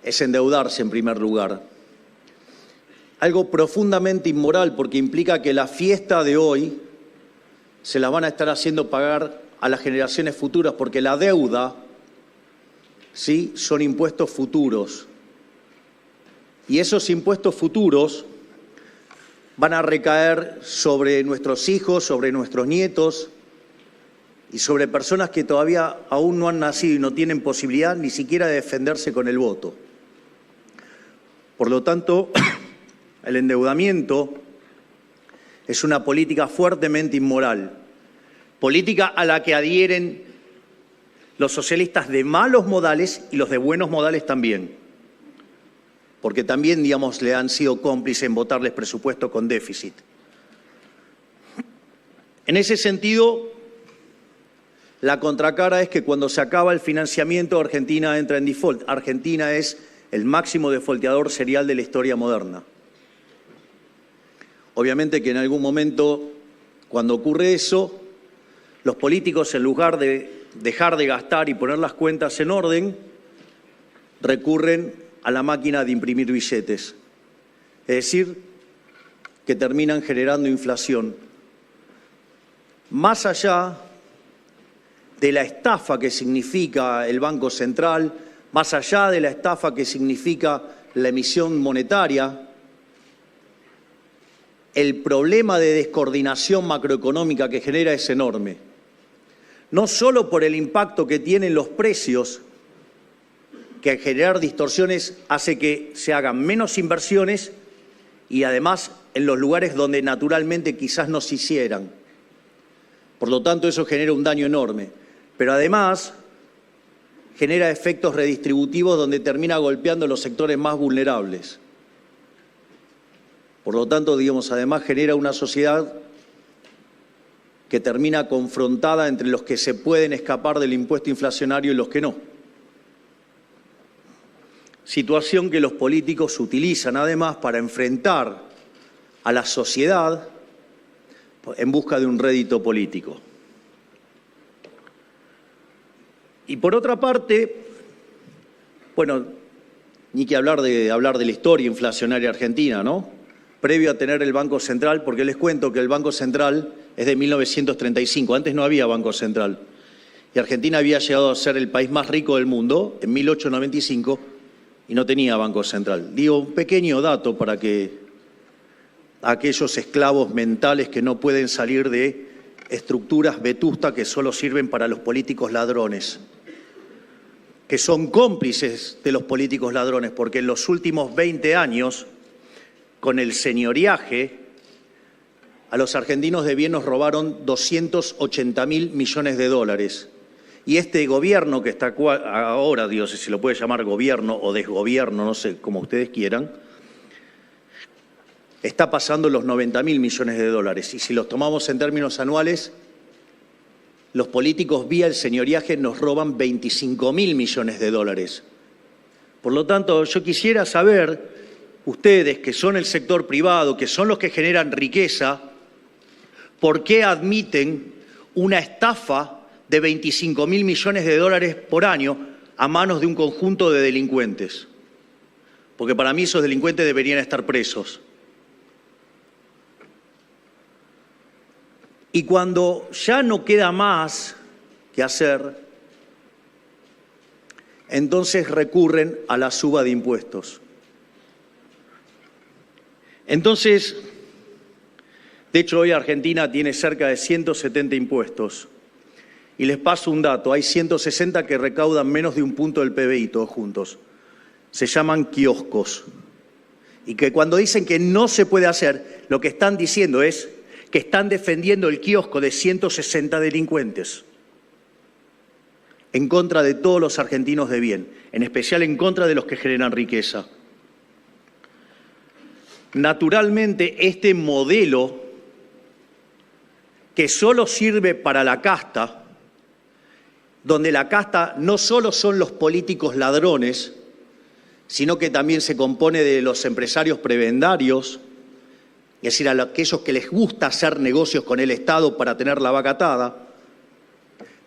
es endeudarse en primer lugar. Algo profundamente inmoral porque implica que la fiesta de hoy se la van a estar haciendo pagar a las generaciones futuras porque la deuda, ¿sí?, son impuestos futuros. Y esos impuestos futuros van a recaer sobre nuestros hijos, sobre nuestros nietos y sobre personas que todavía aún no han nacido y no tienen posibilidad ni siquiera de defenderse con el voto. Por lo tanto, el endeudamiento es una política fuertemente inmoral, política a la que adhieren los socialistas de malos modales y los de buenos modales también, porque también, digamos, le han sido cómplices en votarles presupuesto con déficit. En ese sentido, la contracara es que cuando se acaba el financiamiento, Argentina entra en default. Argentina es el máximo defaulteador serial de la historia moderna. Obviamente que en algún momento, cuando ocurre eso, los políticos, en lugar de dejar de gastar y poner las cuentas en orden, recurren a la máquina de imprimir billetes. Es decir, que terminan generando inflación. Más allá de la estafa que significa el Banco Central, más allá de la estafa que significa la emisión monetaria, el problema de descoordinación macroeconómica que genera es enorme. No solo por el impacto que tienen los precios, que generar distorsiones hace que se hagan menos inversiones y además en los lugares donde naturalmente quizás no se hicieran. Por lo tanto, eso genera un daño enorme. Pero además genera efectos redistributivos donde termina golpeando los sectores más vulnerables. Por lo tanto, digamos, además genera una sociedad que termina confrontada entre los que se pueden escapar del impuesto inflacionario y los que no. Situación que los políticos utilizan además para enfrentar a la sociedad en busca de un rédito político. Y por otra parte, bueno, ni que hablar de la historia inflacionaria argentina, ¿no? Previo a tener el Banco Central, porque les cuento que el Banco Central es de 1935, antes no había Banco Central. Y Argentina había llegado a ser el país más rico del mundo en 1895 y no tenía Banco Central. Digo, un pequeño dato para que aquellos esclavos mentales que no pueden salir de estructuras vetustas que solo sirven para los políticos ladrones, que son cómplices de los políticos ladrones, porque en los últimos 20 años, con el señoriaje, a los argentinos de bien nos robaron 280.000 millones de dólares. Y este gobierno que está ahora, Dios, si lo puede llamar gobierno o desgobierno, no sé, como ustedes quieran, está pasando los 90.000 millones de dólares. Y si los tomamos en términos anuales, los políticos vía el señoriaje nos roban 25.000 millones de dólares. Por lo tanto, yo quisiera saber, ustedes que son el sector privado, que son los que generan riqueza, ¿por qué admiten una estafa de 25.000 millones de dólares por año a manos de un conjunto de delincuentes? Porque para mí esos delincuentes deberían estar presos. Y cuando ya no queda más que hacer, entonces recurren a la suba de impuestos. Entonces, de hecho hoy Argentina tiene cerca de 170 impuestos. Y les paso un dato, hay 160 que recaudan menos de un punto del PBI, todos juntos. Se llaman kioscos. Y que cuando dicen que no se puede hacer, lo que están diciendo es que están defendiendo el kiosco de 160 delincuentes en contra de todos los argentinos de bien, en especial en contra de los que generan riqueza. Naturalmente, este modelo que solo sirve para la casta, donde la casta no solo son los políticos ladrones, sino que también se compone de los empresarios prebendarios, es decir, a aquellos que les gusta hacer negocios con el Estado para tener la vaca atada,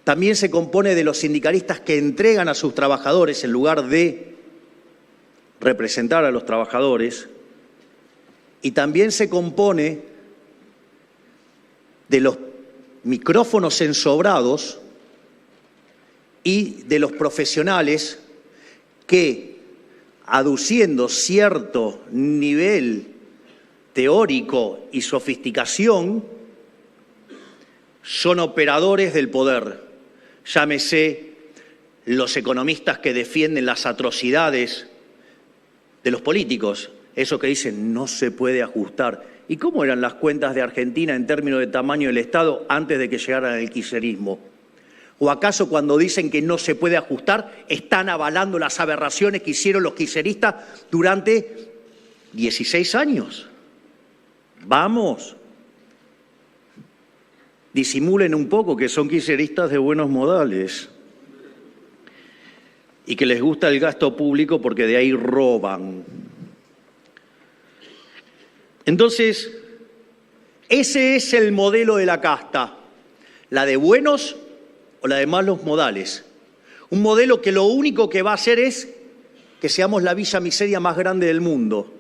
También se compone de los sindicalistas que entregan a sus trabajadores en lugar de representar a los trabajadores. Y también se compone de los micrófonos ensobrados y de los profesionales que, aduciendo cierto nivel teórico y sofisticación, son operadores del poder. Llámese los economistas que defienden las atrocidades de los políticos, esos que dicen no se puede ajustar. ¿Y cómo eran las cuentas de Argentina en términos de tamaño del Estado antes de que llegaran el kirchnerismo? ¿O acaso cuando dicen que no se puede ajustar están avalando las aberraciones que hicieron los kirchneristas durante 16 años? Vamos, disimulen un poco que son kirchneristas de buenos modales y que les gusta el gasto público porque de ahí roban. Entonces, ese es el modelo de la casta, la de buenos o la de malos modales. Un modelo que lo único que va a hacer es que seamos la villa miseria más grande del mundo,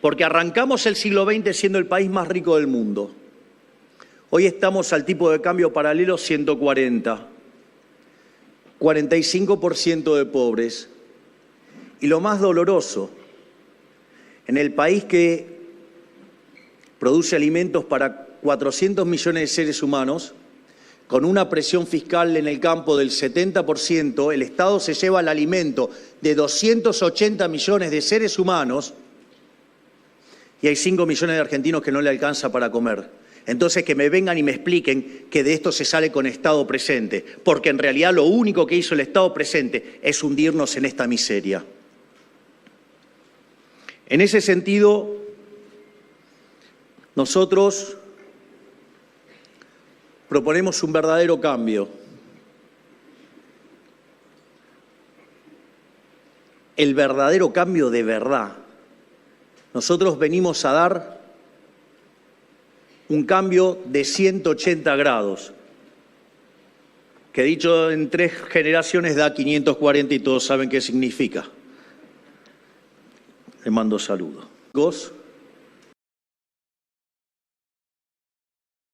porque arrancamos el siglo XX siendo el país más rico del mundo. Hoy estamos al tipo de cambio paralelo 140, 45% de pobres. Y lo más doloroso, en el país que produce alimentos para 400 millones de seres humanos, con una presión fiscal en el campo del 70%, el Estado se lleva el alimento de 280 millones de seres humanos y hay 5 millones de argentinos que no le alcanza para comer. Entonces que me vengan y me expliquen que de esto se sale con Estado presente, porque en realidad lo único que hizo el Estado presente es hundirnos en esta miseria. En ese sentido, nosotros proponemos un verdadero cambio. El verdadero cambio de verdad. Nosotros venimos a dar un cambio de 180 grados, que dicho en 3 generaciones da 540 y todos saben qué significa. Les mando saludos.